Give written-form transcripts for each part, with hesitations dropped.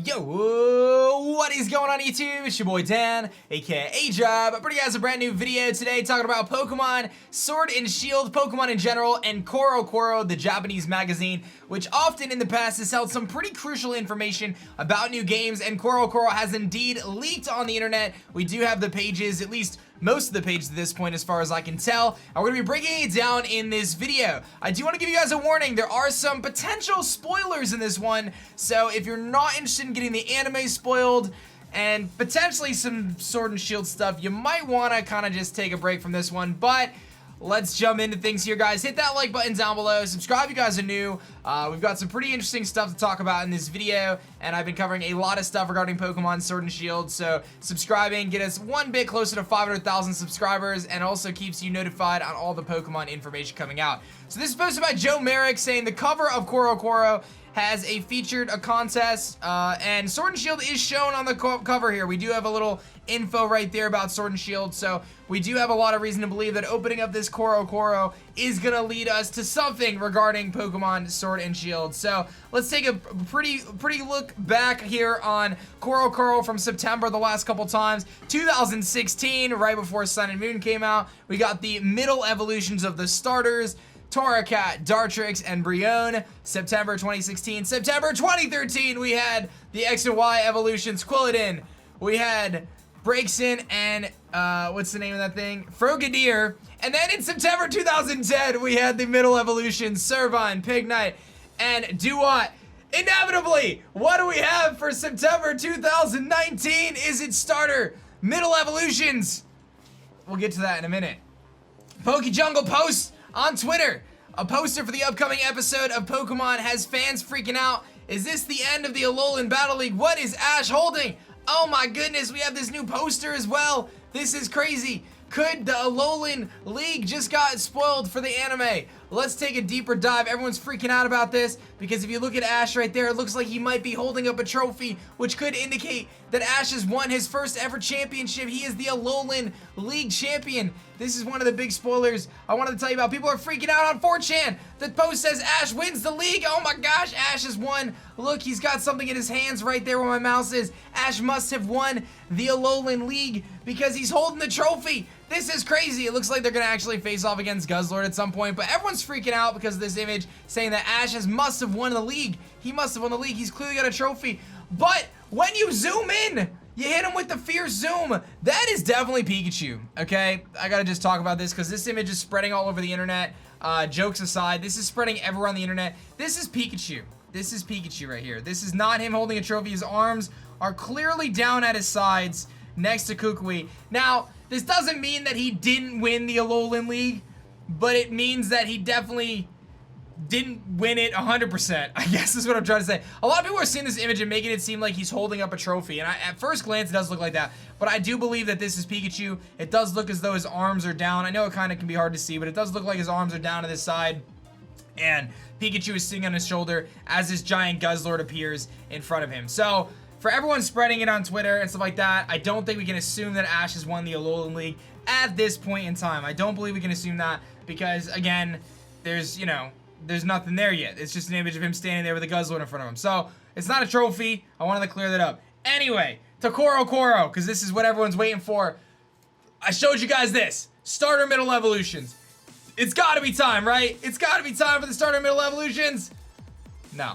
Yo, what is going on YouTube? It's your boy Dan, aka aDrive. I bring you guys a brand new video today talking about Pokemon, Sword and Shield, Pokemon in general, and Corocoro, the Japanese magazine, which often in the past has held some pretty crucial information about new games, and Corocoro has indeed leaked on the internet. We do have the pages, at least most of the pages at this point as far as I can tell, and we're going to be breaking it down in this video. I do want to give you guys a warning, there are some potential spoilers in this one, so if you're not interested in getting the anime spoiled, and potentially some Sword and Shield stuff, you might want to kind of just take a break from this one, but let's jump into things here, guys. Hit that like button down below. Subscribe if you guys are new. We've got some pretty interesting stuff to talk about in this video, and I've been covering a lot of stuff regarding Pokemon Sword and Shield, so subscribing get us one bit closer to 500,000 subscribers, and also keeps you notified on all the Pokemon information coming out. So this is posted by Joe Merrick saying the cover of Corocoro has featured a contest, and Sword and Shield is shown on the cover here. We do have a little info right there about Sword and Shield, so we do have a lot of reason to believe that opening up this Corocoro is gonna lead us to something regarding Pokemon Sword and Shield. So let's take a pretty look back here on Corocoro from September the last couple times. 2016, right before Sun and Moon came out, we got the middle evolutions of the starters, Torracat, Dartrix, and Brionne. September 2016. September 2013, we had the X and Y evolutions, Quilladin. We had Braixen and, what's the name of that thing? Frogadier. And then in September 2010, we had the middle evolutions, Servine, Pignite, and Duat. Inevitably, what do we have for September 2019? Is it starter middle evolutions? We'll get to that in a minute. PokeJungle posts on Twitter, a poster for the upcoming episode of Pokemon has fans freaking out. Is this the end of the Alolan Battle League? What is Ash holding? Oh my goodness, we have this new poster as well. This is crazy. Could the Alolan League just got spoiled for the anime? Let's take a deeper dive. Everyone's freaking out about this because if you look at Ash right there, it looks like he might be holding up a trophy, which could indicate that Ash has won his first ever championship. He is the Alolan League champion. This is one of the big spoilers I wanted to tell you about. People are freaking out on 4chan. The post says Ash wins the league. Oh my gosh, Ash has won. Look, he's got something in his hands right there where my mouse is. Ash must have won the Alolan League because he's holding the trophy. This is crazy. It looks like they're going to actually face off against GhostLocke at some point, but everyone's freaking out because of this image saying that Ash must have won the league. He must have won the league. He's clearly got a trophy. But when you zoom in, you hit him with the fierce zoom. That is definitely Pikachu, okay? I got to just talk about this because this image is spreading all over the internet. Jokes aside, this is spreading everywhere on the internet. This is Pikachu. This is Pikachu right here. This is not him holding a trophy. His arms are clearly down at his sides next to Kukui. Now, this doesn't mean that he didn't win the Alolan League, but it means that he definitely didn't win it 100%, I guess is what I'm trying to say. A lot of people are seeing this image and making it seem like he's holding up a trophy, and at first glance it does look like that, but I do believe that this is Pikachu. It does look as though his arms are down. I know it kind of can be hard to see, but it does look like his arms are down to this side, and Pikachu is sitting on his shoulder as this giant Guzzlord appears in front of him. So, for everyone spreading it on Twitter and stuff like that, I don't think we can assume that Ash has won the Alolan League at this point in time. I don't believe we can assume that because, again, there's nothing there yet. It's just an image of him standing there with a Guzzlord in front of him. So, it's not a trophy. I wanted to clear that up. Anyway, to Corocoro, because this is what everyone's waiting for. I showed you guys this. Starter middle evolutions. It's gotta be time, right? It's gotta be time for the starter middle evolutions. No,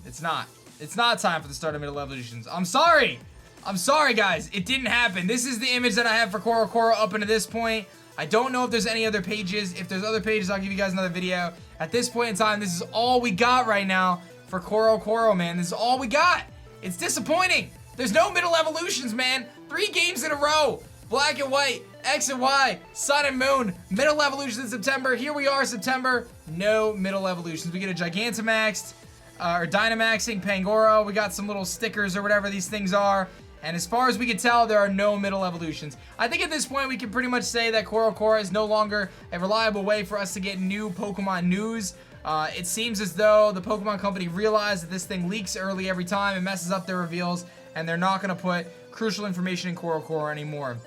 it's not. It's not time for the starter middle evolutions. I'm sorry. I'm sorry, guys. It didn't happen. This is the image that I have for Corocoro up until this point. I don't know if there's any other pages. If there's other pages, I'll give you guys another video. At this point in time, this is all we got right now for Corocoro, man. This is all we got. It's disappointing. There's no middle evolutions, man. 3 games in a row. Black and White, X and Y, Sun and Moon, middle evolutions in September. Here we are, September. No middle evolutions. We get a Gigantamaxed, or Dynamaxing Pangoro. We got some little stickers or whatever these things are. And as far as we can tell, there are no middle evolutions. I think at this point, we can pretty much say that Corocoro is no longer a reliable way for us to get new Pokemon news. It seems as though the Pokemon company realized that this thing leaks early every time and messes up their reveals, and they're not going to put crucial information in Corocoro anymore.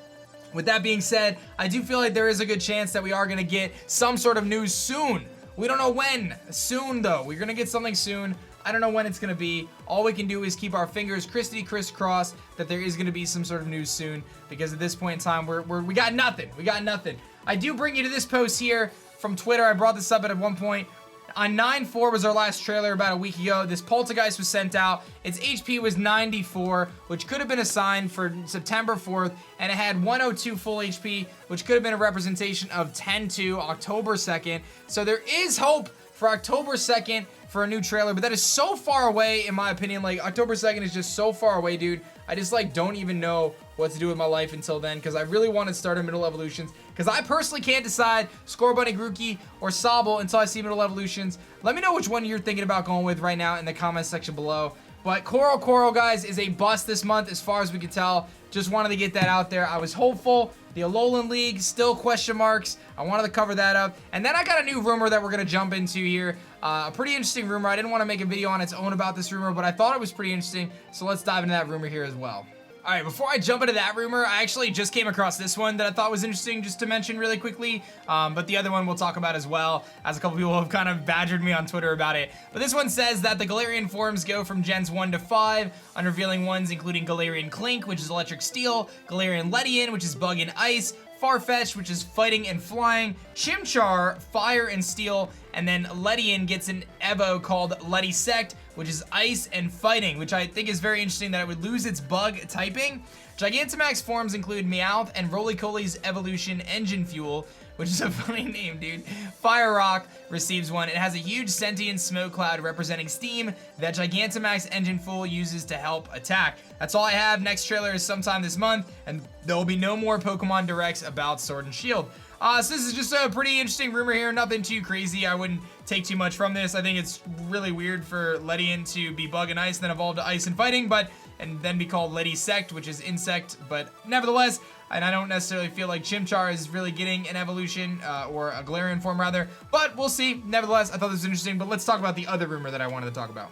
With that being said, I do feel like there is a good chance that we are going to get some sort of news soon. We don't know when. Soon, though. We're going to get something soon. I don't know when it's going to be. All we can do is keep our fingers crisscrossed that there is going to be some sort of news soon, because at this point in time, we got nothing. We got nothing. I do bring you to this post here from Twitter. I brought this up at one point. On 9/4 was our last trailer about a week ago. This Polteageist was sent out. Its HP was 94, which could have been assigned for September 4th, and it had 102 full HP, which could have been a representation of 10/2, October 2nd. So there is hope for October 2nd for a new trailer, but that is so far away, in my opinion. Like, October 2nd is just so far away, dude. I just, like, don't even know what to do with my life until then, because I really want to start a Middle Evolutions, because I personally can't decide Scorbunny, Grookey, or Sobble until I see Middle Evolutions. Let me know which one you're thinking about going with right now in the comment section below. But Corocoro, guys, is a bust this month as far as we can tell. Just wanted to get that out there. I was hopeful. The Alola League, still question marks. I wanted to cover that up. And then I got a new rumor that we're going to jump into here. A pretty interesting rumor. I didn't want to make a video on its own about this rumor, but I thought it was pretty interesting. So let's dive into that rumor here as well. All right, before I jump into that rumor, I actually just came across this one that I thought was interesting just to mention really quickly, but the other one we'll talk about as well, as a couple people have kind of badgered me on Twitter about it. But this one says that the Galarian forms go from Gens 1 to 5, unrevealing ones including Galarian Clink, which is Electric Steel, Galarian Ledian, which is Bug and Ice, Farfetch'd, which is Fighting and Flying, Chimchar, Fire and Steel, and then Ledian gets an Evo called Ledisect, which is Ice and Fighting, which I think is very interesting that it would lose its Bug typing. Gigantamax forms include Meowth and Roly-Coly's Evolution Engine Fuel, which is a funny name, dude. Fire Rock receives one. It has a huge sentient smoke cloud representing steam that Gigantamax Engine Fuel uses to help attack. That's all I have. Next trailer is sometime this month, and there will be no more Pokemon Directs about Sword and Shield. So this is just a pretty interesting rumor here. Nothing too crazy. I wouldn't take too much from this. I think it's really weird for Ledian to be Bug and Ice, then evolve to Ice and Fighting, and then be called Ledisect, which is Insect. But nevertheless, and I don't necessarily feel like Chimchar is really getting an evolution, or a Galarian form rather, but we'll see. Nevertheless, I thought this was interesting, but let's talk about the other rumor that I wanted to talk about.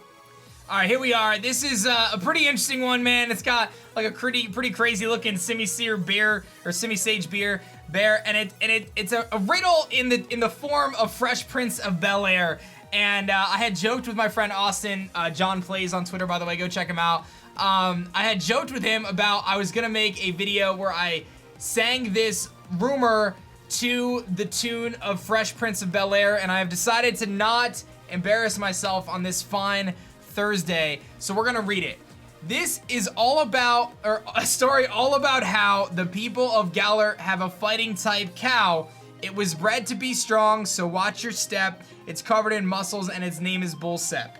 All right, here we are. This is a pretty interesting one, man. It's got like a pretty crazy looking Simisear bear, or Simisage bear, and it's a riddle in the form of Fresh Prince of Bel-Air. And I had joked with my friend Austin, John Plays on Twitter, by the way, go check him out. I had joked with him about I was gonna make a video where I sang this rumor to the tune of Fresh Prince of Bel-Air, and I have decided to not embarrass myself on this fine Thursday, so we're gonna read it. This is all about, or a story all about how the people of Galar have a fighting type cow. It was bred to be strong, so watch your step. It's covered in muscles and its name is Bullsep.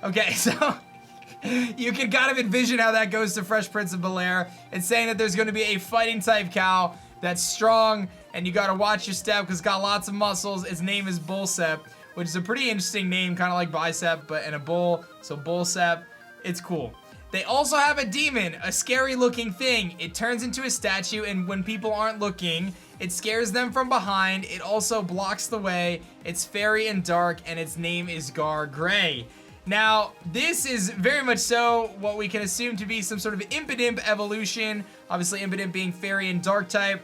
Okay, so you can kind of envision how that goes to Fresh Prince of Bel-Air. It's saying that there's gonna be a fighting type cow that's strong, and you gotta watch your step because it's got lots of muscles. Its name is Bullsep, which is a pretty interesting name, kind of like bicep, but in a bull, so Bullsep. It's cool. They also have a demon, a scary looking thing. It turns into a statue, and when people aren't looking, it scares them from behind. It also blocks the way. It's fairy and dark, and its name is GhostLocke. Now, this is very much so what we can assume to be some sort of Impidimp evolution. Obviously, Impidimp being fairy and dark type.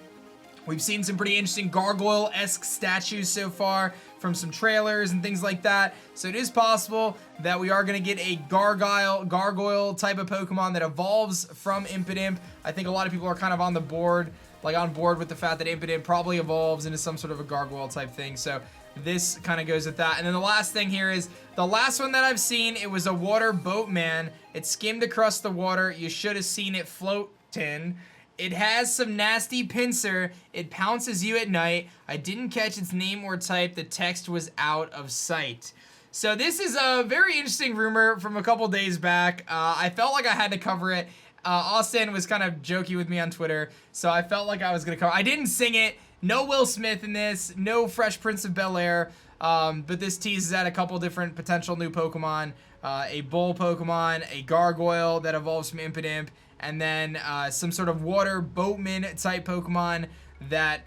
We've seen some pretty interesting gargoyle-esque statues so far from some trailers and things like that. So it is possible that we are going to get a gargoyle type of Pokemon that evolves from Impidimp. I think a lot of people are kind of on board with the fact that Impidimp probably evolves into some sort of a gargoyle type thing. So this kind of goes with that. And then the last thing here is the last one that I've seen. It was a water boatman. It skimmed across the water. You should have seen it floating. It has some nasty pincer. It pounces you at night. I didn't catch its name or type. The text was out of sight. So this is a very interesting rumor from a couple days back. I felt like I had to cover it. Austin was kind of jokey with me on Twitter, so I felt like I was going to cover it. I didn't sing it. No Will Smith in this. No Fresh Prince of Bel-Air. But this teases at a couple different potential new Pokemon. A bull Pokemon, a gargoyle that evolves from Impidimp, and then some sort of water boatman type Pokemon that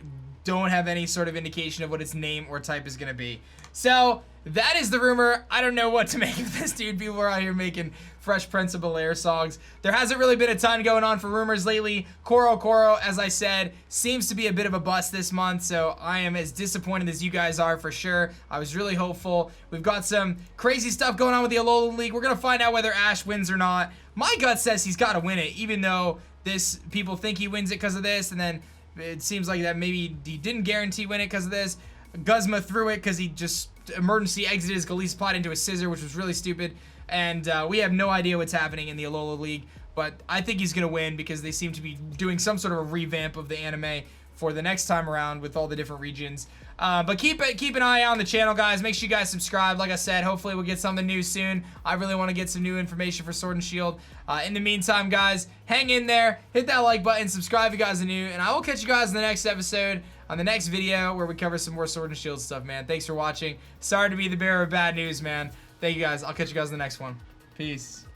don't have any sort of indication of what its name or type is going to be. So that is the rumor. I don't know what to make of this, dude. People are out here making Fresh Prince of Bel-Air songs. There hasn't really been a ton going on for rumors lately. Corocoro, as I said, seems to be a bit of a bust this month, so I am as disappointed as you guys are for sure. I was really hopeful. We've got some crazy stuff going on with the Alola League. We're going to find out whether Ash wins or not. My gut says he's got to win it, even though people think he wins it because of this, and then it seems like that maybe he didn't guarantee win it because of this. Guzma threw it because he just emergency exited his Golisopod into a scissor, which was really stupid. And we have no idea what's happening in the Alola League, but I think he's going to win because they seem to be doing some sort of a revamp of the anime for the next time around with all the different regions. But keep an eye on the channel, guys. Make sure you guys subscribe. Like I said, hopefully we'll get something new soon. I really want to get some new information for Sword and Shield. In the meantime, guys, hang in there. Hit that like button. Subscribe if you guys are new. And I will catch you guys in the next episode, on the next video, where we cover some more Sword and Shield stuff, man. Thanks for watching. Sorry to be the bearer of bad news, man. Thank you, guys. I'll catch you guys in the next one. Peace.